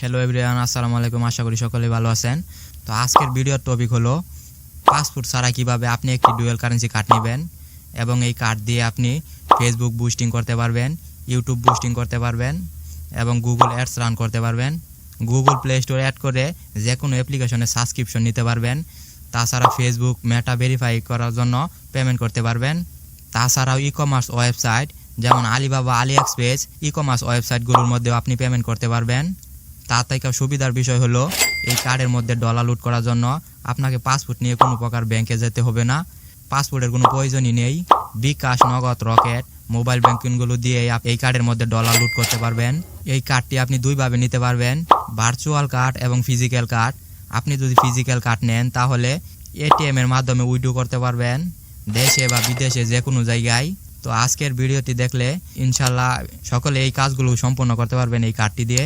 Hello everyone, আসসালামু আলাইকুম। আশা করি সকলে ভালো আছেন। তো আজকের ভিডিওর টপিক হলো পাসপোর্ট ছাড়া কিভাবে আপনি একটি ডুয়াল কারেন্সি কার্ড নেবেন এবং এই কার্ড দিয়ে আপনি ফেসবুক বুস্টিং করতে পারবেন, ইউটিউব বুস্টিং করতে পারবেন এবং গুগল অ্যাডস রান করতে পারবেন। গুগল প্লে স্টোর অ্যাড করে যে কোনো অ্যাপ্লিকেশনে সাবস্ক্রিপশন নিতে পারবেন। তাছাড়া ফেসবুক মেটা ভেরিফাই করার জন্য পেমেন্ট করতে পারবেন। তাছাড়াও ই কমার্স ওয়েবসাইট যেমন আলিবাবা, আলি এক্সপ্রেস ই কমার্স ওয়েবসাইটগুলোর মধ্যেও আপনি পেমেন্ট করতে পারবেন। তার থেকে সুবিধার বিষয় হলো এই কার্ডের মধ্যে ডলার লুট করার জন্য আপনাকে পাসপোর্ট নিয়ে কোনো প্রকার ব্যাংকে যেতে হবে না। পাসপোর্টের কোনো প্রয়োজনই নেই। বিকাশ, নগদ, রকেট, মোবাইল ব্যাংকিংগুলো দিয়ে এই কার্ডের মধ্যে ডলার লুট করতে পারবেন। এই কার্ডটি আপনি দুইভাবে নিতে পারবেন, ভার্চুয়াল কার্ড এবং ফিজিক্যাল কার্ড। আপনি যদি ফিজিক্যাল কার্ড নেন তাহলে এটিএম এর মাধ্যমে উইথড্র করতে পারবেন দেশে বা বিদেশে যে কোনো জায়গায়। তো আজকের ভিডিওটি দেখলে ইনশাল্লাহ সকলে এই কাজগুলো সম্পূর্ণ করতে পারবেন এই কার্ডটি দিয়ে।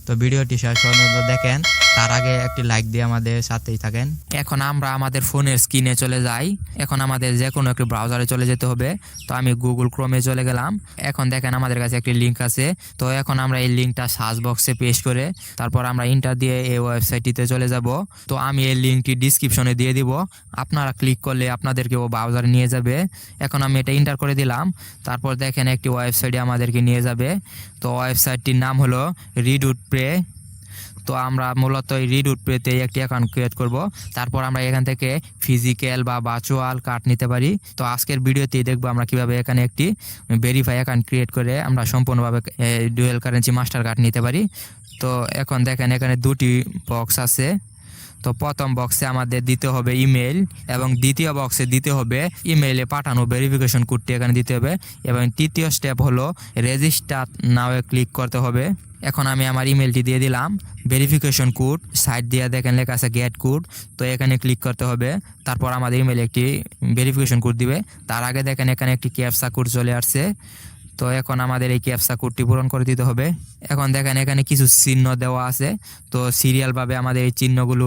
তো ভিডিওটি শেষ পর্যন্ত দেখেন, তার আগে একটি লাইক দিয়ে আমাদের সাথেই থাকেন। এখন আমরা আমাদের ফোনের স্ক্রিনে চলে যাই। এখন আমাদের যে কোনো একটি ব্রাউজারে চলে যেতে হবে। তো আমি গুগল ক্রোমে চলে গেলাম। এখন দেখেন আমাদের কাছে একটি লিঙ্ক আছে। তো এখন আমরা এই লিঙ্কটা সার্চ বক্সে পেস্ট করে তারপর আমরা ইন্টার দিয়ে এই ওয়েবসাইটটিতে চলে যাব। তো আমি এই লিঙ্কটি ডিসক্রিপশনে দিয়ে দিব, আপনারা ক্লিক করলে আপনাদেরকে ও ব্রাউজারে নিয়ে যাবে। এখন আমি এটা ইন্টার করে দিলাম। তারপর দেখেন একটি ওয়েবসাইটে আমাদেরকে নিয়ে যাবে। তো ওয়েবসাইটটির নাম হলো রিডুট প্রে। তো আমরা মূলত এই রিডুট প্রেতে একটি অ্যাকাউন্ট ক্রিয়েট করব। তারপর আমরা এখান থেকে ফিজিক্যাল বা ভার্চুয়াল কার্ড নিতে পারি। তো আজকের ভিডিওতে দেখবো আমরা কিভাবে এখানে একটি ভেরিফাই অ্যাকাউন্ট ক্রিয়েট করে আমরা সম্পূর্ণভাবে ডুয়াল কারেন্সি মাস্টার কার্ড নিতে পারি। তো এখন দেখেন এখানে দুটি বক্স আছে। তো প্রথম বক্সে আমাদের দিতে হবে ইমেল এবং দ্বিতীয় বক্সে দিতে হবে ইমেইলে পাঠানো ভেরিফিকেশন কোডটি এখানে দিতে হবে এবং তৃতীয় স্টেপ হলো রেজিস্টার নাওয়ে ক্লিক করতে হবে। এখন আমি আমার ইমেলটি দিয়ে দিলাম। ভেরিফিকেশন কোড সাইড দিয়ে দেখেন লেখা আছে গেট কোড। তো এখানে ক্লিক করতে হবে। তারপর আমাদের ইমেলে একটি ভেরিফিকেশন কোড দিবে। তার আগে দেখেন এখানে একটি ক্যাপচা কোড চলে আসছে। তো এখন আমাদের এই ক্যাপচা কোডটি পূরণ করে দিতে হবে। এখন দেখেন এখানে কিছু চিহ্ন দেওয়া আছে। তো সিরিয়ালভাবে আমাদের এই চিহ্নগুলো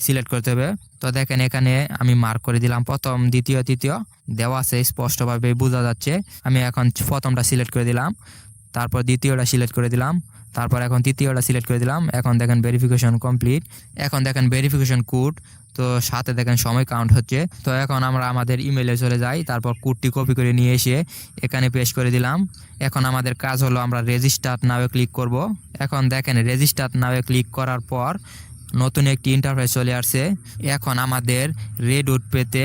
সিলেক্ট করতে হবে। তো দেখেন এখানে আমি মার্ক করে দিলাম, প্রথম, দ্বিতীয়, তৃতীয় দেওয়া আছে, স্পষ্টভাবে বোঝা যাচ্ছে। আমি এখন প্রথমটা সিলেক্ট করে দিলাম, তারপর দ্বিতীয়টা সিলেক্ট করে দিলাম, তারপর এখন তৃতীয়টা সিলেক্ট করে দিলাম। এখন দেখেন ভেরিফিকেশন কমপ্লিট। এখন দেখেন ভেরিফিকেশন কোড, তো সাথে দেখেন সময় কাউন্ট হচ্ছে। তো এখন আমরা আমাদের ইমেলে চলে যাই, তারপর কোডটি কপি করে নিয়ে এসে এখানে পেস্ট করে দিলাম। এখন আমাদের কাজ হলো আমরা রেজিস্টার নাওয়ে ক্লিক করব। এখন দেখেন রেজিস্টার নাওয়ে ক্লিক করার পর নতুন একটি ইন্টারফেস চলে আসছে। এখন আমাদের রিডুট পেতে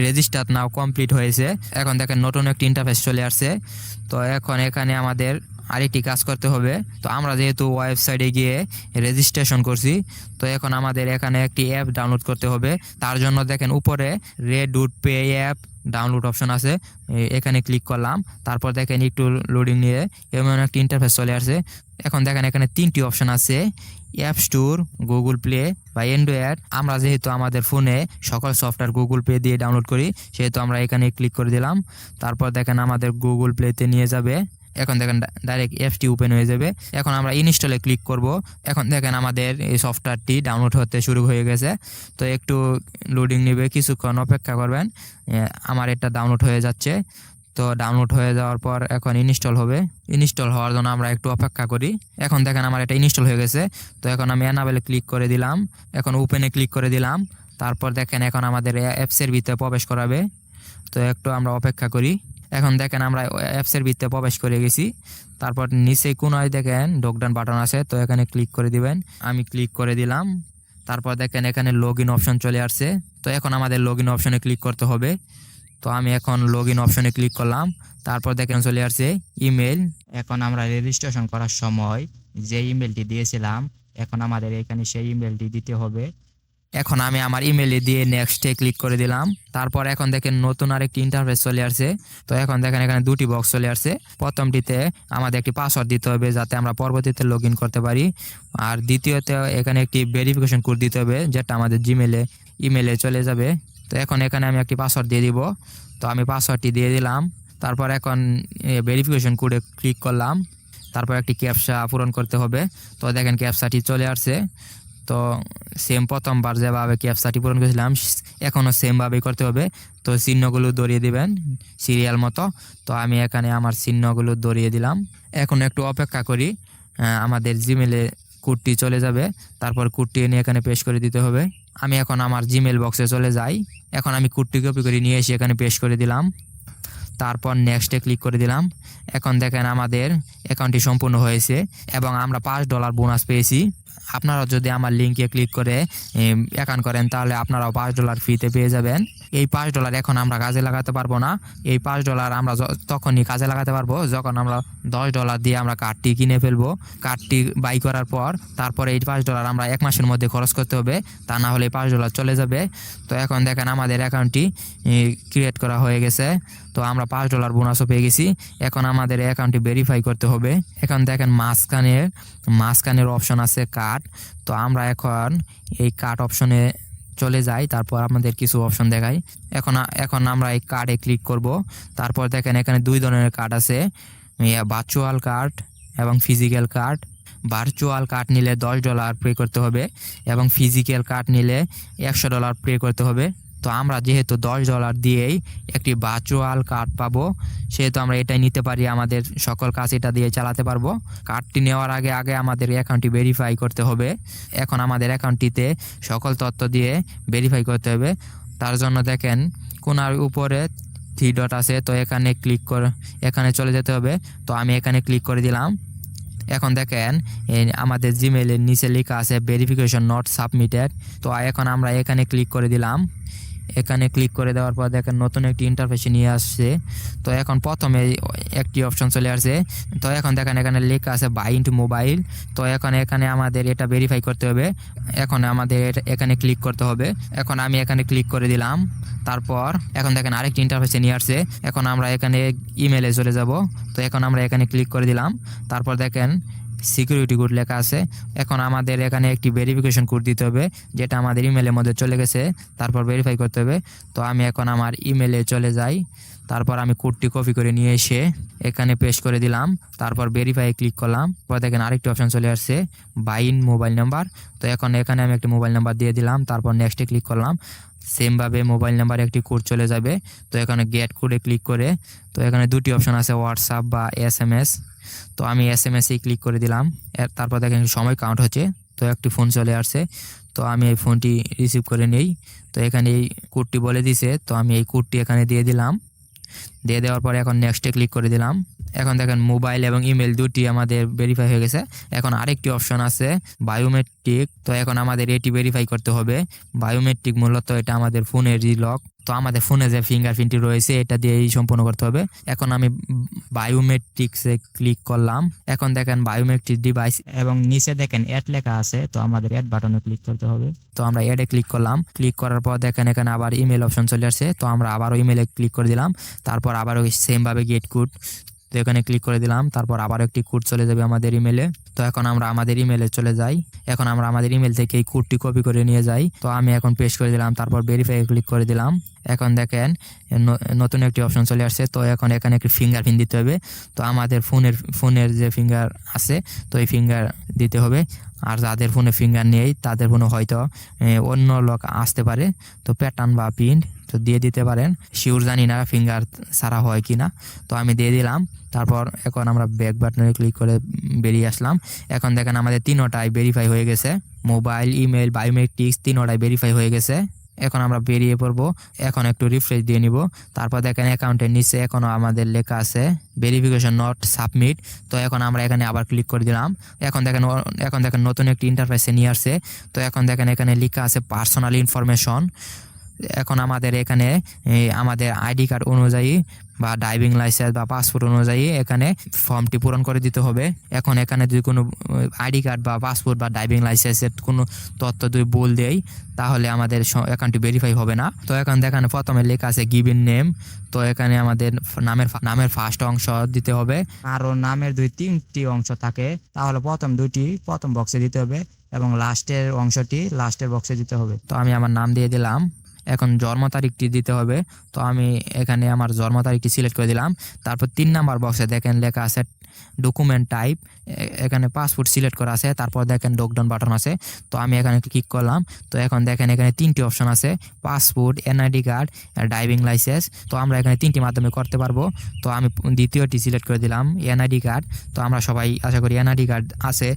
রেজিস্টার নাও কমপ্লিট হয়েছে। এখন দেখেন নতুন একটি ইন্টারফেস চলে আসছে। তো এখন এখানে আমাদের আরেকটি কাজ করতে হবে। তো আমরা যেহেতু ওয়েবসাইটে গিয়ে রেজিস্ট্রেশন করছি, তো এখন আমাদের এখানে একটি অ্যাপ ডাউনলোড করতে হবে। তার জন্য দেখেন উপরে রিডুট পে অ্যাপ ডাউনলোড অপশন আছে, এখানে ক্লিক করলাম। তারপর দেখেন একটু লোডিং নিয়ে এমন একটি ইন্টারফেস চলে আসছে। এখন দেখেন এখানে তিনটি অপশন আছে, অ্যাপ স্টোর, গুগল প্লে বা অ্যান্ড্রয়েড। আমরা যেহেতু আমাদের ফোনে সকল সফটওয়্যার গুগল প্লে দিয়ে ডাউনলোড করি, সেহেতু আমরা এখানে ক্লিক করে দিলাম। তারপর দেখেন আমাদের গুগল প্লেতে নিয়ে যাবে। এখন দেখেন ডাইরেক্ট অ্যাপটি ওপেন হয়ে যাবে। এখন আমরা ইনস্টলে ক্লিক করব। এখন দেখেন আমাদের এই সফটওয়্যারটি ডাউনলোড হতে শুরু হয়ে গেছে। তো একটু লোডিং নেবে, কিছুক্ষণ অপেক্ষা করবেন। আমার এটা ডাউনলোড হয়ে যাচ্ছে। তো ডাউনলোড হয়ে যাওয়ার পর এখন ইনস্টল হবে। ইনস্টল হওয়ার জন্য আমরা একটু অপেক্ষা করি। এখন দেখেন আমার এটা ইনস্টল হয়ে গেছে। তো এখন আমি এনাবেলে ক্লিক করে দিলাম, এখন ওপেনে ক্লিক করে দিলাম। তারপর দেখেন এখন আমাদের অ্যাপসের ভিতরে প্রবেশ করাবে। তো একটু আমরা অপেক্ষা করি। এখন দেখেন আমরা অ্যাপসের ভিতরে প্রবেশ করে গেছি। তারপর নিচে কোনায় দেখেন ডকডাউন বাটন আছে, তো এখানে ক্লিক করে দিবেন। আমি ক্লিক করে দিলাম। তারপর দেখেন এখানে লগ ইন অপশন চলে আসছে। তো এখন আমাদের লগ ইন অপশনে ক্লিক করতে হবে। তো আমি এখন লগ ইন অপশনে ক্লিক করলাম। তারপর দেখেন চলে আসছে ইমেল। এখন আমরা রেজিস্ট্রেশন করার সময় যে ইমেলটি দিয়েছিলাম, এখন আমাদের এখানে সেই ইমেলটি দিতে হবে। এখন আমি আমার ইমেলে দিয়ে নেক্সটে ক্লিক করে দিলাম। তারপর এখন দেখেন নতুন আরেকটি ইন্টারফেস চলে আসছে। তো এখন দেখেন এখানে দুটি বক্স চলে আসছে। প্রথমটিতে আমাদের একটি পাসওয়ার্ড দিতে হবে যাতে আমরা পরবর্তীতে লগ ইন করতে পারি, আর দ্বিতীয়তে এখানে একটি ভেরিফিকেশন কোড দিতে হবে যেটা আমাদের ইমেলে চলে যাবে। তো এখন এখানে আমি একটি পাসওয়ার্ড দিয়ে দিব। তো আমি পাসওয়ার্ডটি দিয়ে দিলাম। তারপর এখন ভেরিফিকেশন কোডে ক্লিক করলাম। তারপর একটি ক্যাপচা পূরণ করতে হবে। তো দেখেন ক্যাপচাটি চলে আসছে। তো সেম প্রথমবার যেভাবে ক্যাপচাটি পূরণ করেছিলাম এখনও সেমভাবেই করতে হবে। তো চিহ্নগুলো ধরিয়ে দিবেন সিরিয়াল মতো। তো আমি এখানে আমার চিহ্নগুলো ধরিয়ে দিলাম। এখন একটু অপেক্ষা করি আমাদের জিমেলে কোডটি চলে যাবে। তারপর কোডটি এনে এখানে পেস্ট করে দিতে হবে। আমি এখন আমার জিমেল বক্সে চলে যাই। এখন আমি কোডটি কপি করে নিয়ে এসে এখানে পেস্ট করে দিলাম। তারপর নেক্সটে ক্লিক করে দিলাম। এখন দেখেন আমাদের অ্যাকাউন্টটি সম্পূর্ণ হয়েছে এবং আমরা $5 বোনাস পেয়েছি। আপনারা যদি আমার লিঙ্কে ক্লিক করে অ্যাকাউন্ট করেন তাহলে আপনারাও $5 ফ্রিতে পেয়ে যাবেন। এই $5 এখন আমরা কাজে লাগাতে পারবো না। এই $5 আমরা তখনই কাজে লাগাতে পারবো যখন আমরা $10 দিয়ে আমরা কার্ডটি কিনে ফেলবো। কার্ডটি বাই করার পর তারপরে এই $5 আমরা 1 মাসের মধ্যে খরচ করতে হবে, তা না হলে $5 চলে যাবে। তো এখন দেখেন আমাদের অ্যাকাউন্টটি ক্রিয়েট করা হয়ে গেছে। তো আমরা $5 বোনাসও পেয়ে গেছি। এখন আমাদের অ্যাকাউন্টটি ভেরিফাই করতে হবে। এখন দেখেন মাঝখানের অপশন আছে কার্ড। তো আমরা এখন এই কার্ড অপশনে চলে যাই। তারপর আমাদের কিছু অপশন দেখাই। এখন আমরা এই কার্ডে ক্লিক করব। তারপর দেখেন এখানে 2 ধরনের কার্ড আছে, ভার্চুয়াল কার্ড এবং ফিজিক্যাল কার্ড। ভার্চুয়াল কার্ড নিলে $10 পে করতে হবে এবং ফিজিক্যাল কার্ড নিলে $100 পে করতে হবে। তো আমরা যেহেতু $10 দিয়েই একটি ভার্চুয়াল কার্ড পাবো, সেহেতু আমরা এটাই নিতে পারি। আমাদের সকল কাজ এটা দিয়ে চালাতে পারবো। কার্ডটি নেওয়ার আগে আমাদের অ্যাকাউন্টটি ভেরিফাই করতে হবে। এখন আমাদের অ্যাকাউন্টটিতে সকল তথ্য দিয়ে ভেরিফাই করতে হবে। তার জন্য দেখেন কোনার উপরে 3 ডট আছে, তো এখানে ক্লিক করে এখানে চলে যেতে হবে। তো আমি এখানে ক্লিক করে দিলাম। এখন দেখেন আমাদের জিমেইলের নিচে লেখা আছে ভেরিফিকেশন নট সাবমিটেড। তো এখন আমরা এখানে ক্লিক করে দিলাম। এখানে ক্লিক করে দেওয়ার পর দেখেন নতুন একটি ইন্টারফেসে নিয়ে আসছে। তো এখন প্রথমে একটি অপশন চলে আসছে। তো এখন দেখেন এখানে লেখা আছে বাই ইনটু মোবাইল। তো এখানে আমাদের এটা ভেরিফাই করতে হবে। এখন আমাদের এখানে ক্লিক করতে হবে। এখন আমি এখানে ক্লিক করে দিলাম। তারপর এখন দেখেন আরেকটি ইন্টারফেসে নিয়ে আসছে। এখন আমরা এখানে ইমেলে চলে যাব। তো এখন আমরা এখানে ক্লিক করে দিলাম। তারপর দেখেন সিকিউরিটি কোড লেখা আছে। এখন আমাদের এখানে একটি ভেরিফিকেশন কোড দিতে হবে, যেটা আমাদের ইমেলের মধ্যে চলে গেছে। তারপর ভেরিফাই করতে হবে। তো আমি এখন আমার ইমেলে চলে যাই। তারপর আমি কোডটি কপি করে নিয়ে এসে এখানে পেস্ট করে দিলাম। তারপর ভেরিফাই ক্লিক করলাম। পর দেখেন আরেকটি অপশন চলে আসছে বাই ইন মোবাইল নাম্বার। তো এখানে আমি একটি মোবাইল নাম্বার দিয়ে দিলাম। তারপর নেক্সটে ক্লিক করলাম। সেমভাবে মোবাইল নাম্বার একটি কোড চলে যাবে। তো এখানে গেট কোডে ক্লিক করে তো এখানে 2টি অপশন আছে হোয়াটসঅ্যাপ বা SMS। তো আমি SMS-এই ক্লিক করে দিলাম। তারপর দেখেন সময় কাউন্ট হচ্ছে। তো একটি ফোন চলে আসছে। তো আমি এই ফোনটি রিসিভ করে নেই। তো এখানে এই কোডটি বলে দিছে। তো আমি এই কোডটি এখানে দিয়ে দিলাম। দিয়ে দেওয়ার পরে এখন নেক্সটে ক্লিক করে দিলাম। এখন দেখেন মোবাইল এবং ইমেল দুটি আমাদের ভেরিফাই হয়ে গেছে। এখন আরেকটি অপশন আছে বায়োমেট্রিক। তো এখন আমাদের এটি ভেরিফাই করতে হবে। বায়োমেট্রিক মূলত এটা আমাদের ফোনের লক। তো আমাদের ফোনে যে ফিঙ্গারপ্রিন্টটি রয়েছে এটা দিয়েই সম্পূর্ণ করতে হবে। এখন আমি বায়োমেট্রিক্সে ক্লিক করলাম। এখন দেখেন বায়োমেট্রিক ডিভাইস এবং নিচে দেখেন অ্যাড লেখা আছে। তো আমাদের অ্যাড বাটনে ক্লিক করতে হবে। তো আমরা অ্যাডে ক্লিক করলাম। ক্লিক করার পর দেখেন এখানে আবার ইমেল অপশন চলে আসছে। তো আমরা আবারও ইমেলে ক্লিক করে দিলাম। তারপর আবারও সেমভাবে গেট কোড। তো এখানে ক্লিক করে দিলাম। তারপর আবার একটি কোড চলে যাবে আমাদের ইমেলে। তো এখন আমরা আমাদের ইমেলে চলে যাই। এখন আমরা আমাদের ইমেল থেকে এই কোডটি কপি করে নিয়ে যাই। তো আমি এখন পেস্ট করে দিলাম। তারপর ভেরিফাই ক্লিক করে দিলাম। এখন দেখেন নতুন একটি অপশন চলে আসছে। তো এখন এখানে একটি ফিঙ্গারপ্রিন্ট দিতে হবে। তো আমাদের ফোনের যে ফিঙ্গার আছে তো এই ফিঙ্গার দিতে হবে। আর যাদের ফোনে ফিঙ্গার নেই তাদের ফোনে হয়তো অন্য লক আসতে পারে। তো প্যাটার্ন বা প্রিন্ট তো দিয়ে দিতে পারেন। শিওর জানি না ফিঙ্গার ছাড়া হয় কি না। তো আমি দিয়ে দিলাম। তারপর এখন আমরা ব্যাক বাটনে ক্লিক করে বেরিয়ে আসলাম। এখন দেখেন আমাদের 3টাই ভেরিফাই হয়ে গেছে। মোবাইল, ইমেল, বায়োমেট্রিক্স 3টাই ভেরিফাই হয়ে গেছে। এখন আমরা বেরিয়ে পড়বো। এখন একটু রিফ্রেশ দিয়ে নিব। তারপর দেখেন অ্যাকাউন্টের নিচে এখনো আমাদের লেখা আছে ভেরিফিকেশন নট সাবমিট। তো এখন আমরা এখানে আবার ক্লিক করে দিলাম। এখন দেখেন নতুন একটি ইন্টারফেসে নিয়ে আসছে। তো এখন দেখেন এখানে লেখা আছে পার্সোনাল ইনফরমেশন। এখন আমাদের এখানে আমাদের আইডি কার্ড অনুযায়ী বা ড্রাইভিং লাইসেন্স বা পাসপোর্ট অনুযায়ী এখানে ফর্মটি পূরণ করে দিতে হবে। এখন এখানে যদি কোনো আইডি কার্ড বা পাসপোর্ট বা ড্রাইভিং লাইসেন্সের কোনো তথ্য যদি ভুল দেয় তাহলে আমাদের অ্যাকাউন্টটি ভেরিফাই হবে না। তো এখন দেখেন প্রথমে লেখা আছে গিভেন নেম। তো এখানে আমাদের নামের ফার্স্ট অংশ দিতে হবে। আরও নামের 2-3টি অংশ থাকে, তাহলে প্রথম দুটি প্রথম বক্সে দিতে হবে এবং লাস্টের অংশটি লাস্টের বক্সে দিতে হবে। তো আমি আমার নাম দিয়ে দিলাম। এখন জন্ম তারিখটি দিতে হবে। তো আমি এখানে আমার জন্ম তারিখটি সিলেক্ট করে দিলাম। তারপর 3 নাম্বার বক্সে দেখেন লেখা আছে ডকুমেন্ট টাইপ। এখানে পাসপোর্ট সিলেক্ট করা আছে। তারপর দেখেন ডকডাউন বাটন আছে। তো আমি এখানে ক্লিক করলাম। তো এখন দেখেন এখানে 3টি অপশন আছে passport, NID card, driving licence. তো আমরা এখানে 3টি মাধ্যমে করতে পারবো। তো আমি দ্বিতীয়টি সিলেক্ট করে দিলাম এনআইডি কার্ড। তো আমরা সবাই আশা করি এনআইডি কার্ড আছে।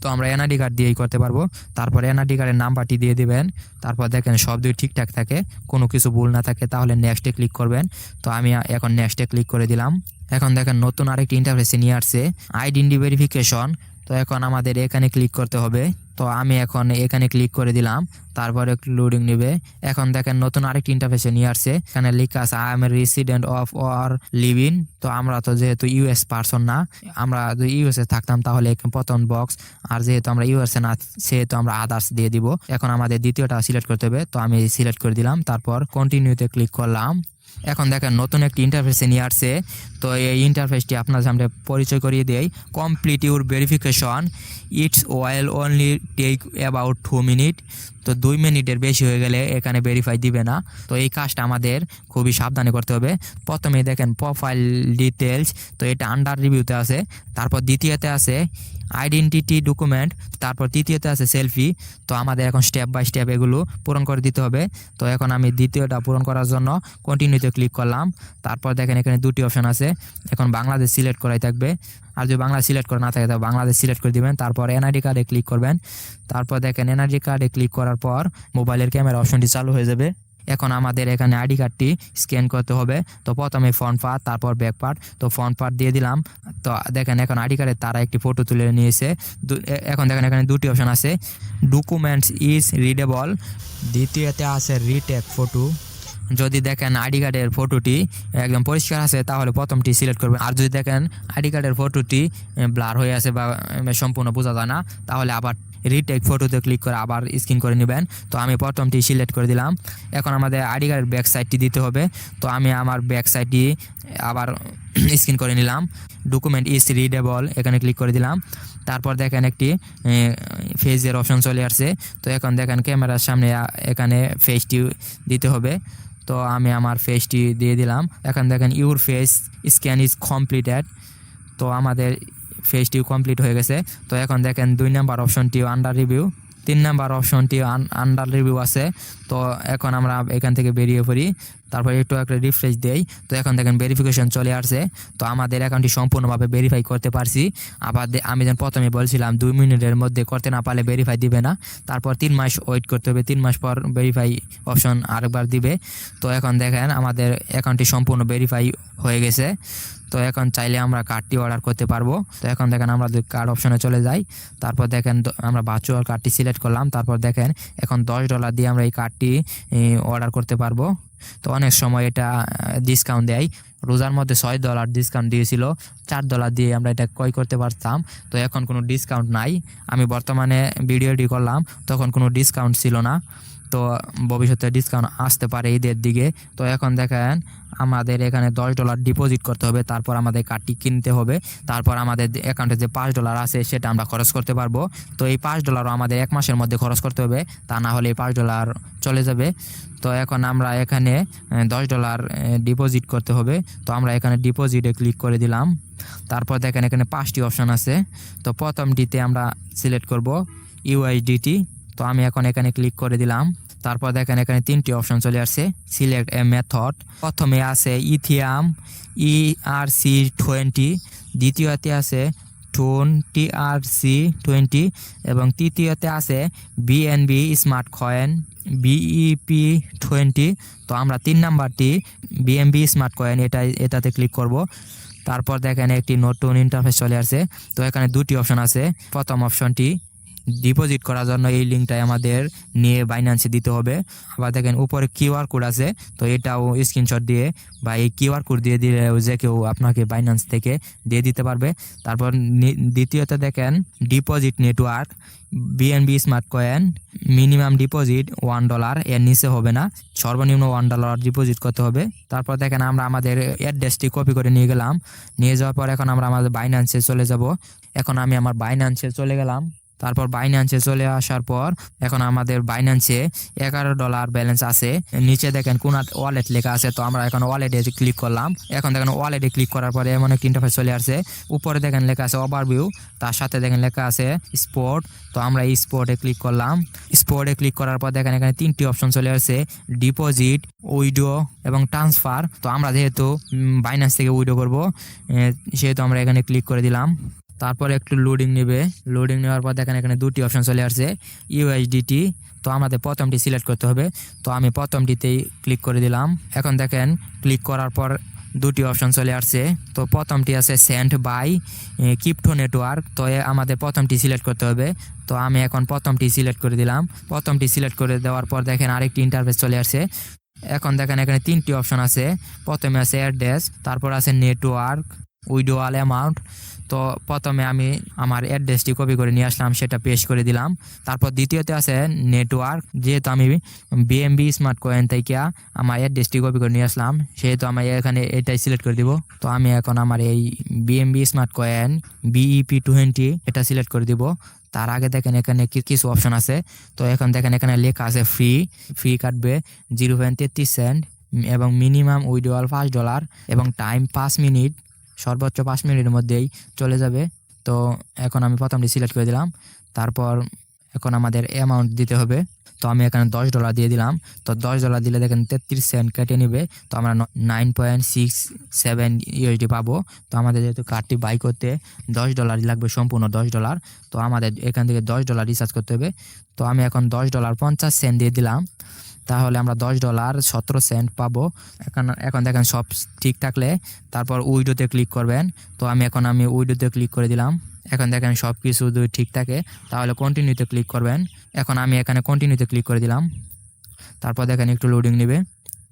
তো আমরা এনআইডি কার্ড দিয়েই করতে পারবো। তারপর এনআইডি কার্ডের নাম্বারটি দিয়ে দিবেন। তারপর দেখেন সব দুই ঠিকঠাক থাকে, কোনো কিছু ভুল না থাকে, তাহলে নেক্সটে ক্লিক করবেন। তো আমি এখন নেক্সটে ক্লিক করে দিলাম। এখন দেখেন নতুন আরেকটি ইন্টারফেসে নিয়ে আসছে আইডেন্টি ভেরিফিকেশন। তো এখন আমাদের এখানে ক্লিক করতে হবে। তো আমি এখন এখানে ক্লিক করে দিলাম, তারপরে একটু লোডিং নেবে। এখন দেখেন নতুন আরেকটি ইন্টারফেসে নিয়ে আসছে, এখানে লেখা আছে I M A resident of or living. তো আমরা তো যেহেতু ইউএস পারসন না, আমরা যদি ইউএসএ থাকতাম তাহলে প্রথম বক্স, আর যেহেতু আমরা ইউএসএ না সেহেতু আমরা আদার্স দিয়ে দিব। এখন আমাদের দ্বিতীয়টা সিলেক্ট করতে হবে, তো আমি সিলেক্ট করে দিলাম, তারপর কন্টিনিউতে ক্লিক করলাম। এখন দেখেন নতুন একটি ইন্টারফেসে নিয়ে আসছে। তো এই ইন্টারফেসটি আপনার সামনে পরিচয় করিয়ে দেয়। Complete your verification, it's while only take about 2 minute. তো 2 মিনিটের বেশি হয়ে গেলে এখানে ভেরিফাই দিবে না। তো এই কাজটা আমাদের খুবই সাবধানে করতে হবে। প্রথমে দেখেন প্রোফাইল ডিটেলস, তো এটা আন্ডার রিভিউতে আছে। তারপর দ্বিতীয়তে আছে আইডেন্টিটি ডকুমেন্ট, তারপর তৃতীয়তে আছে সেলফি। তো আমাদের এখন স্টেপ বাই স্টেপ এগুলো পূরণ করে দিতে হবে। তো এখন আমি দ্বিতীয়টা পূরণ করার জন্য কন্টিনিউতে ক্লিক করলাম। তারপর দেখেন এখানে দুটি অপশন আছে, এখন বাংলাদেশ সিলেক্ট করাই থাকবে, আর যদি বাংলা সিলেক্ট করা না থাকে তাহলে বাংলাদেশ সিলেক্ট করে দিবেন। তারপর এনআইডি কার্ডে ক্লিক করবেন। তারপর দেখেন এনআইডি কার্ডে ক্লিক করার পর মোবাইলের ক্যামেরা অপশনটি চালু হয়ে যাবে। এখন আমাদের এখানে আইডি কার্ডটি স্ক্যান করতে হবে। তো প্রথমে ফ্রন্ট পার্ট, তারপর ব্যাক পার্ট। তো ফ্রন্ট পার্ট দিয়ে দিলাম। তো দেখেন এখন আইডি কার্ডের তারা একটি ফটো তুলে নিয়েছে। এখন দেখেন এখানে দুটি অপশন আছে, ডকুমেন্টস ইজ রিডেবল, দ্বিতীয়তে আছে রিটেক ফটো। যদি দেখেন আইডি কার্ডের ফটোটি একদম পরিষ্কার আছে তাহলে প্রথমটি সিলেক্ট করবেন, আর যদি দেখেন আইডি কার্ডের ফটোটি ব্লার হয়ে আছে বা সম্পূর্ণ বোঝা যায় না, তাহলে আবার রিটেক ফটোতে ক্লিক করে আবার স্ক্যান করে নেবেন। তো আমি প্রথমটি সিলেক্ট করে দিলাম। এখন আমাদের আইডি কার্ডের ব্যাক সাইডটি দিতে হবে। তো আমি আমার ব্যাক সাইডটি আবার স্ক্যান করে নিলাম। ডকুমেন্ট ইজ রিডেবল, এখানে ক্লিক করে দিলাম। তারপর দেখেন একটি ফেসের অপশন চলে আসছে। তো এখন দেখেন ক্যামেরার সামনে এখানে ফেসটি দিতে হবে। তো আমি আমার ফেসটি দিয়ে দিলাম। এখন দেখেন your face scan is completed. তো আমাদের ফেসটিও কমপ্লিট হয়ে গেছে। তো এখন দেখেন 2 নাম্বার অপশনটিও আন্ডার রিভিউ, 3 নাম্বার অপশনটি আন্ডার রিভিউ আছে। তো এখন আমরা এখান থেকে বেরিয়ে পড়ি, তারপর একটু একটা রিফ্রেশ দেই। তো এখন দেখেন ভেরিফিকেশন চলে আসছে। তো আমাদের অ্যাকাউন্টটি সম্পূর্ণভাবে ভেরিফাই করতে পারছি। আবার আমি যেন প্রথমে বলছিলাম 2 মিনিটের মধ্যে করতে না পারলে ভেরিফাই দিবে না, তারপর 3 মাস ওয়েট করতে হবে, 3 মাস পর ভেরিফাই অপশন আরেকবার দিবে। তো এখন দেখেন আমাদের অ্যাকাউন্টটি সম্পূর্ণ ভেরিফাই হয়ে গেছে। তো এখন চাইলে আমরা কার্ডটি অর্ডার করতে পারবো। তো এখন দেখেন আমরা কার্ড অপশনে চলে যাই। তারপর দেখেন আমরা ভার্চুয়াল কার্ডটি সিলেক্ট করলাম। তারপর দেখেন এখন $10 দিয়ে আমরা এই কার্ডটি অর্ডার করতে পারবো। তো অনেক সময় এটা ডিসকাউন্ট দেয়, রোজার মধ্যে $6 ডিসকাউন্ট দিয়েছিল, $4 দিয়ে আমরা এটা ক্রয় করতে পারতাম। তো এখন কোনো ডিসকাউন্ট নাই। আমি বর্তমানে ভিডিওটি করলাম তখন কোনো ডিসকাউন্ট ছিল না। তো ভবিষ্যতে ডিসকাউন্ট আসতে পারে ঈদের দিকে। তো এখন দেখেন আমাদের এখানে $10 ডিপোজিট করতে হবে, তারপর আমাদের কার্ডটি কিনতে হবে, তারপর আমাদের অ্যাকাউন্টে যে $5 আছে সেটা আমরা খরচ করতে পারবো। তো এই $5 আমাদের 1 মাসের মধ্যে খরচ করতে হবে, তা না হলে এই $5 চলে যাবে। তো এখন আমরা এখানে $10 ডিপোজিট করতে হবে। তো আমরা এখানে ডিপোজিটে ক্লিক করে দিলাম। তারপর দেখেন এখানে 5টি অপশন আছে। তো প্রথমটিতে আমরা সিলেক্ট করব USDT। তো আমি এখন এখানে ক্লিক করে দিলাম। তারপর দেখেন এখানে 3টি অপশন চলে আসছে, সিলেক্ট এ মেথড। প্রথমে আছে ইথিয়াম ERC20, দ্বিতীয়তে আছে টোন TRC20 এবং তৃতীয়তে আছে BNB স্মার্ট কয়েন BEP20। তো আমরা 3 নাম্বারটি BNB স্মার্ট কয়েন এটাতে ক্লিক করব। তারপর দেখেন একটি নতুন ইন্টারফেস চলে আসছে। তো এখানে 2টি অপশন আছে। প্রথম অপশনটি ডিপোজিট করার জন্য এই লিঙ্কটাই আমাদের নিয়ে বাইন্যান্সে দিতে হবে। আবার দেখেন উপরে কিউআর কোড আছে, তো এটাও স্ক্রিনশট দিয়ে বা এই কিউআর কোড দিয়ে দিলে যে কেউ আপনাকে বাইন্যান্স থেকে দিয়ে দিতে পারবে। তারপর দ্বিতীয়ত দেখেন deposit network BNB smart coin, minimum deposit $1, এর নিচে হবে না, সর্বনিম্ন $1 ডিপোজিট করতে হবে। তারপর দেখেন আমরা আমাদের অ্যাড্রেসটি কপি করে নিয়ে গেলাম। নিয়ে যাওয়ার পর এখন আমরা আমাদের বাইন্যান্সে চলে যাব। এখন আমি আমার বাইন্যান্সে চলে গেলাম। তারপর বাইন্যান্সে চলে আসার পর এখন আমাদের বাইন্যান্সে $11 ব্যালেন্স আছে। নিচে দেখেন কোন ওয়ালেট লেখা আছে, তো আমরা এখন ওয়ালেটে ক্লিক করলাম। এখন দেখেন ওয়ালেটে ক্লিক করার পরে এমন একটা ইন্টারফেস চলে আসছে। উপরে দেখেন লেখা আছে ওভারভিউ, তার সাথে দেখেন লেখা আছে স্পোর্ট। তো আমরা এই স্পোর্টে ক্লিক করলাম। স্পোর্টে ক্লিক করার পর দেখেন এখানে 3টি অপশন চলে আসছে, ডিপোজিট, উইড্রো এবং ট্রান্সফার। তো আমরা যেহেতু বাইন্যান্স থেকে উইড্রো করব সেহেতু আমরা এখানে ক্লিক করে দিলাম। তারপর একটু লোডিং নেবে। লোডিং নেওয়ার পর দেখেন এখানে দুটি অপশন চলে আসছে, ইউএসডিটি। তো আমাদের প্রথমটি সিলেক্ট করতে হবে, তো আমি প্রথমটিতেই ক্লিক করে দিলাম। এখন দেখেন ক্লিক করার পর দুটি অপশন চলে আসছে। তো প্রথমটি আছে সেন্ট বাই ক্রিপ্টো নেটওয়ার্ক। তো আমাদের প্রথমটি সিলেক্ট করতে হবে, তো আমি এখন প্রথমটি সিলেক্ট করে দিলাম। প্রথমটি সিলেক্ট করে দেওয়ার পর দেখেন আরেকটি ইন্টারফেস চলে আসছে। এখন দেখেন এখানে তিনটি অপশন আছে। প্রথমে আছে অ্যাড্রেস, তারপর আছে নেটওয়ার্ক, উইড্রোয়াল অ্যামাউন্ট। তো প্রথমে আমি আমার অ্যাড্রেসটি কপি করে নিয়ে আসলাম, সেটা পেস্ট করে দিলাম। তারপর দ্বিতীয়তে আছে নেটওয়ার্ক, যেহেতু আমি বিএমবি স্মার্ট কয়েন থেকে আমার অ্যাড্রেসটি কপি করে নিয়ে আসলাম, সেহেতু আমি এখানে এটাই সিলেক্ট করে দিব। তো আমি এখন আমার এই বিএমবি স্মার্ট কয়েন BEP20 এটা সিলেক্ট করে দিব। তার আগে দেখেন এখানে কিছু অপশন আছে। তো এখন দেখেন এখানে লেখা আছে ফ্রি কাটবে 0.33 সেন্ট এবং মিনিমাম উইথড্রয়াল $5 এবং টাইম 5 মিনিট, সর্বোচ্চ 5 মিনিটের মধ্যেই চলে যাবে। তো এখন আমি প্রথমটি সিলেক্ট করে দিলাম। তারপর এখন আমাদের অ্যামাউন্ট দিতে হবে। তো আমি এখানে $10 দিয়ে দিলাম। তো $10 দিলে দেখেন 33 সেন্ট কেটে নেবে। তো আমরা 9.67 USD পাবো। তো আমাদের যেহেতু কার্ডটি বাই করতে $10 লাগবে, সম্পূর্ণ $10। তো আমাদের এখান থেকে $10 রিচার্জ করতে হবে। তো আমি এখন $10.50 দিয়ে দিলাম, তাহলে আমরা $10.17 পাবো। এখন দেখেন সব ঠিক থাকলে তারপর উইডোতে ক্লিক করবেন। তো আমি উইডোতে ক্লিক করে দিলাম। এখন দেখেন সব কিছু যদি ঠিক থাকে তাহলে কন্টিনিউতে ক্লিক করবেন। এখন আমি এখানে কন্টিনিউতে ক্লিক করে দিলাম। তারপর দেখেন একটু লোডিং নেবে।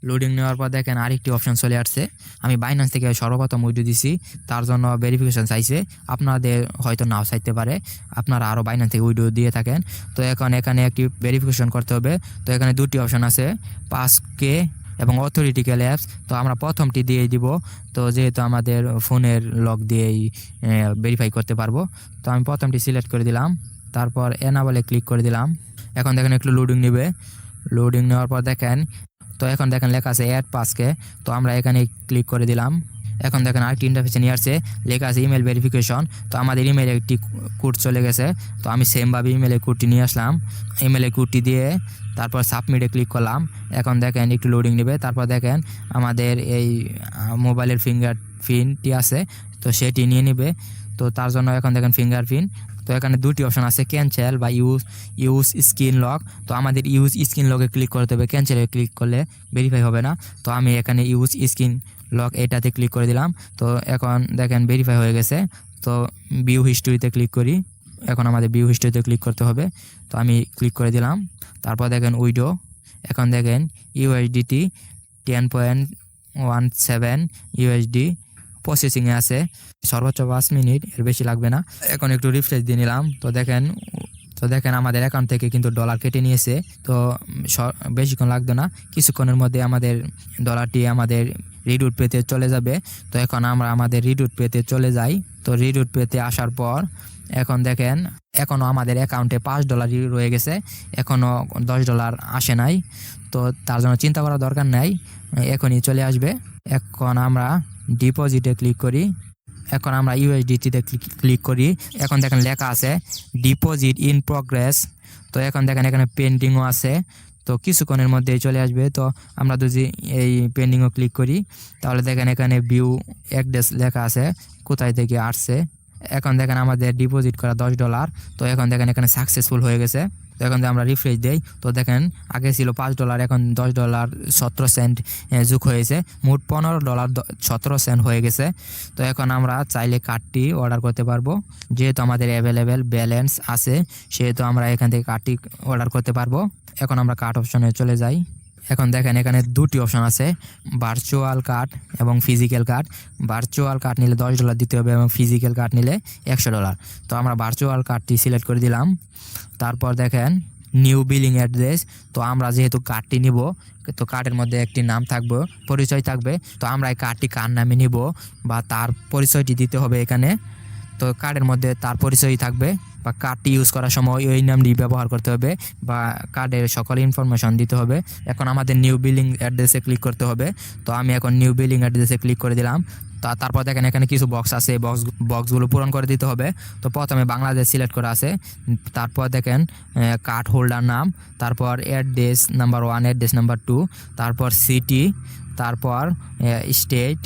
লোডিং নেওয়ার পর দেখেন আরেকটি অপশন চলে আসছে। আমি বাইন্যান্স থেকে সর্বপ্রথম উইডো দিছি, তার জন্য ভেরিফিকেশন চাইছে। আপনাদের হয়তো নাও চাইতে পারে, আপনারা আরও বাইন্যান্স থেকে উইডো দিয়ে থাকেন। তো এখন এখানে একটি ভেরিফিকেশন করতে হবে। তো এখানে দুটি অপশন আছে, 5K এবং অথরিটিক্যাল অ্যাপস। তো আমরা প্রথমটি দিয়ে দিব, তো যেহেতু আমাদের ফোনের লক দিয়েই ভেরিফাই করতে পারবো। তো আমি প্রথমটি সিলেক্ট করে দিলাম, তারপর এনাবলে ক্লিক করে দিলাম। এখন দেখেন একটু লোডিং নেবে। লোডিং নেওয়ার পর দেখেন, তো এখন দেখেন লেখা আছে অ্যাড 5K। তো আমরা এখানে ক্লিক করে দিলাম। এখন দেখেন আরেকটি ইন্টারফেসে নিয়ে আসছে, লেখা আছে ইমেল ভেরিফিকেশন। তো আমাদের ইমেলে একটি কোড চলে গেছে। তো আমি সেমভাবে ইমেলের কোডটি নিয়ে আসলাম। ইমেলের কোডটি দিয়ে তারপর সাবমিটে ক্লিক করলাম। এখন দেখেন একটু লোডিং নেবে। তারপর দেখেন আমাদের এই মোবাইলের ফিঙ্গারপ্রিন্টটি আছে, তো সেটি নিয়ে নেবে। তো তার জন্য এখন দেখেন ফিঙ্গারপ্রিন্ট। তো এখানে দুটি অপশন আছে, ক্যান্সেল বা ইউজ স্ক্রিন লক। তো আমাদের ইউজ স্ক্রিন লকে ক্লিক করতে হবে, ক্যান্সেলে ক্লিক করলে ভেরিফাই হবে না। তো আমি এখানে ইউজ স্ক্রিন লক এটাতে ক্লিক করে দিলাম। তো এখন দেখেন ভেরিফাই হয়ে গেছে। তো ভিউ হিস্টোরিতে ক্লিক করি। এখন আমাদের ভিউ হিস্টোরিতে ক্লিক করতে হবে। তো আমি ক্লিক করে দিলাম। তারপর দেখেন উইডো। এখন দেখেন USDT 10.17 USD প্রসেসিংয়ে আছে, সর্বোচ্চ 5 মিনিট, এর বেশি লাগবে না। এখন একটু রিফ্রেশ দিয়ে নিলাম। তো দেখেন আমাদের অ্যাকাউন্ট থেকে কিন্তু ডলার কেটে নিয়েছে। তো বেশিক্ষণ লাগবে না, কিছুক্ষণের মধ্যে আমাদের ডলারটি আমাদের রিডুট পেতে চলে যাবে। তো এখন আমরা আমাদের রিডুট পেতে চলে যাই। তো রিডুট পেতে আসার পর এখন দেখেন এখনও আমাদের অ্যাকাউন্টে $5 রয়ে গেছে, এখনও $10 আসে নাই। তো তার জন্য চিন্তা করার দরকার নাই, এখনই চলে আসবে। এখন আমরা ডিপোজিটে ক্লিক করি। এখন আমরা USDT-তে ক্লিক করি। এখন দেখেন লেখা আছে ডিপোজিট ইন প্রগ্রেস। তো এখন দেখেন এখানে পেন্ডিংও আছে, তো কিছুক্ষণের মধ্যেই চলে আসবে। তো আমরা যদি এই পেন্ডিংও ক্লিক করি তাহলে দেখেন এখানে ভিউ অ্যাড্রেস লেখা আছে, কোথায় থেকে আসছে। এখন দেখেন আমাদের ডিপোজিট করা $10। তো এখন দেখেন এখানে সাকসেসফুল হয়ে গেছে। তো এখন যদি আমরা রিফ্রেশ দেই, তো দেখেন আগে ছিল $5, এখন $10.17 যোগ হয়েছে, মোট $15.17 হয়ে গেছে। তো এখন আমরা চাইলে কার্ডটি অর্ডার করতে পারবো, যেহেতু আমাদের অ্যাভেলেবেল ব্যালেন্স আছে সেহেতু আমরা এখান থেকে কার্ডটি অর্ডার করতে পারবো। এখন আমরা কার্ড অপশনে চলে যাই। এখন দেখেন এখানে দুটি অপশন আছে, ভার্চুয়াল কার্ড এবং ফিজিক্যাল কার্ড। ভার্চুয়াল কার্ড নিলে $10 দিতে হবে এবং ফিজিক্যাল কার্ড নিলে $100। তো আমরা ভার্চুয়াল কার্ডটি সিলেক্ট করে দিলাম। তারপর দেখেন নিউ বিলিং অ্যাড্রেস। তো আমরা যেহেতু কার্ডটি নিব, তো কার্ডের মধ্যে একটি নাম থাকবে, পরিচয় থাকবে। তো আমরা এই কার্ডটি কার নামে নিব বা তার পরিচয়টি দিতে হবে এখানে। তো কার্ডের মধ্যে তার পরিচয়ই থাকবে, বা কার্ডটি ইউজ করার সময় ওই নামটি ব্যবহার করতে হবে বা কার্ডের সকল ইনফরমেশন দিতে হবে। এখন আমাদের নিউ বিলিং অ্যাড্রেসে ক্লিক করতে হবে। তো আমি এখন নিউ বিলিং অ্যাড্রেসে ক্লিক করে দিলাম। তারপর দেখেন এখানে কিছু বক্স আছে, বক্সগুলো পূরণ করে দিতে হবে। তো প্রথমে বাংলাদেশ সিলেক্ট করা আছে, তারপর দেখেন কার্ড হোল্ডার নাম, তারপর অ্যাড্রেস নাম্বার 1, অ্যাড্রেস নাম্বার 2, তারপর সিটি, তারপর স্টেট,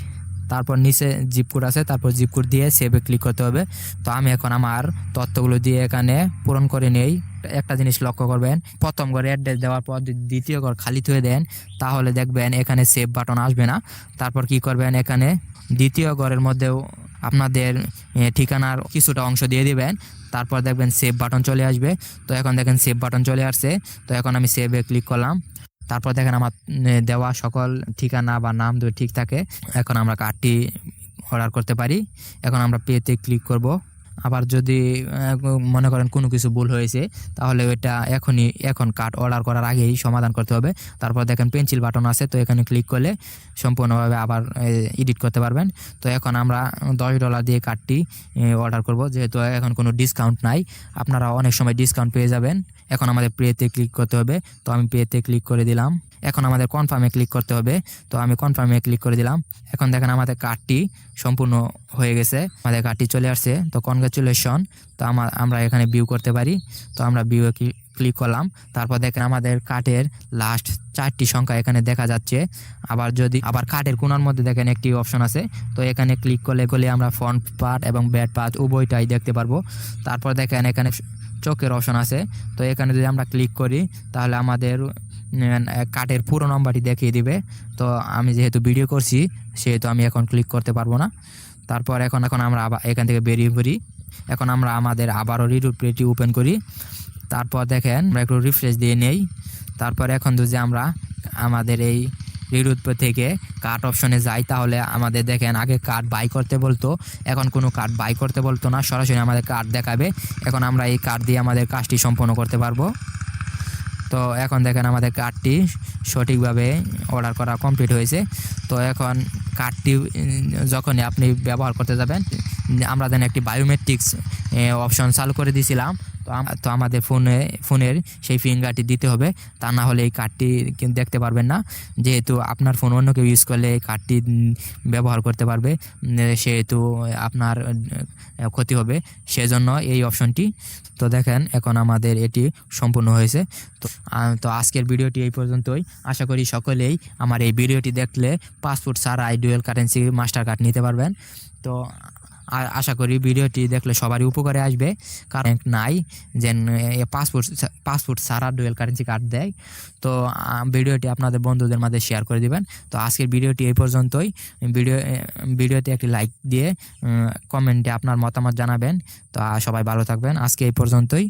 তারপর নিচে জিপ কোড আছে, তারপর জিপ কোড দিয়ে সেভে ক্লিক করতে হবে। তো আমি এখন আমার তথ্যগুলো দিয়ে এখানে পূরণ করে নেই। একটা জিনিস লক্ষ্য করবেন, প্রথম ঘরে অ্যাড্রেস দেওয়ার পর যদি দ্বিতীয় ঘর খালি থুয়ে দেন তাহলে দেখবেন এখানে সেভ বাটন আসবে না। তারপর কি করবেন, এখানে দ্বিতীয় ঘরের মধ্যেও আপনাদের ঠিকানার কিছুটা অংশ দিয়ে দিবেন, তারপর দেখবেন সেভ বাটন চলে আসবে। তো এখন দেখেন সেভ বাটন চলে আসছে। তো এখন আমি সেভে ক্লিক করলাম। তারপর দেখেন আমার দেওয়া সকল ঠিকানা বা নাম দুই ঠিক থাকে। এখন আমরা কার্ডটি অর্ডার করতে পারি। এখন আমরা পেতে ক্লিক করব। আবার যদি মনে করেন কোনো কিছু ভুল হয়েছে তাহলে ওইটা এখন কার্ড অর্ডার করার আগেই সমাধান করতে হবে। তারপর দেখেন পেন্সিল বাটন আছে, তো এখানে ক্লিক করলে সম্পূর্ণভাবে আবার এডিট করতে পারবেন। তো এখন আমরা $10 দিয়ে কার্ডটি অর্ডার করব, যেহেতু এখন কোনো ডিসকাউন্ট নাই, আপনারা অনেক সময় ডিসকাউন্ট পেয়ে যাবেন। এখন আমাদের পেতে ক্লিক করতে হবে, তো আমি পেতে ক্লিক করে দিলাম। এখন আমাদের কনফার্মে ক্লিক করতে হবে, তো আমি কনফার্মে ক্লিক করে দিলাম। এখন দেখেন আমাদের কার্ডটি সম্পূর্ণ হয়ে গেছে, আমাদের কার্ডটি চলে আসছে। তো কনগ্রাচুলেশন। তো আমরা এখানে ভিউ করতে পারি। তো আমরা ভিউয়ে ক্লিক করলাম। তারপর দেখেন আমাদের কার্ডের লাস্ট 4টি সংখ্যা এখানে দেখা যাচ্ছে। আবার কার্ডের কোণার মধ্যে দেখেন একটি অপশন আছে, তো এখানে ক্লিক করলে আমরা ফ্রন্ট পার্ট এবং ব্যাক পার্ট উভয়টাই দেখতে পারবো। তারপর দেখেন এখানে চোখের অপশন আছে, তো এখানে যদি আমরা ক্লিক করি তাহলে আমাদের কার্ডের পুরো নম্বরটি দেখিয়ে দিবে। তো আমি যেহেতু ভিডিও করছি সেহেতু আমি এখন ক্লিক করতে পারবো না। তারপর এখন আমরা আবার এখান থেকে বেরিয়ে পড়ি। এখন আমরা আমাদের আবারও রিডুট পেজটি ওপেন করি। তারপর দেখেন আমরা একটু রিফ্রেশ দিয়ে নেই। তারপর এখন যদি আমরা আমাদের এই রিডুট থেকে কার্ড অপশনে যাই তাহলে আমাদের দেখেন আগে কার্ড বাই করতে বলতো, এখন কোনো কার্ড বাই করতে বলতো না, সরাসরি আমাদের কার্ড দেখাবে। এখন আমরা এই কার্ড দিয়ে আমাদের কাজটি সম্পন্ন করতে পারবো। তো এখন দেখেন আমাদের কার্ডটি সঠিকভাবে অর্ডার করা কমপ্লিট হয়েছে। তো এখন কার্ডটি যখনই আপনি ব্যবহার করতে যাবেন, আমরা যেন একটি বায়োমেট্রিক্স অপশন চালু করে দিয়েছিলাম, তো আমাদের ফোনের সেই ফিঙ্গারটি দিতে হবে, তা না হলে এই কার্ডটি দেখতে পারবেন না। যেহেতু আপনার ফোন অন্য কেউ ইউজ করলে এই কার্ডটি ব্যবহার করতে পারবে, সেহেতু আপনার ক্ষতি হবে, সেজন্য এই অপশনটি। তো দেখেন এখন আমাদের এটি সম্পূর্ণ হয়েছে। তো আজকের ভিডিওটি এই পর্যন্তই। আশা করি সকলেই আমার এই ভিডিওটি দেখলে পাসপোর্ট ছাড়াই ডুয়েল কারেন্সি মাস্টার কার্ড নিতে পারবেন। তো আশা করি ভিডিওটি দেখলে সবারই উপকারে আসবে, কারণ নাই যে পাসপোর্ট ছাড়া ডুয়েল কারেন্সি কার্ড দেয়। তো ভিডিওটি আপনাদের বন্ধুদের মাঝে শেয়ার করে দিবেন। তো আজকের ভিডিওটি এই পর্যন্তই। ভিডিওতে একটি লাইক দিয়ে কমেন্টে আপনার মতামত জানাবেন। তো সবাই ভালো থাকবেন, আজকে এই পর্যন্তই।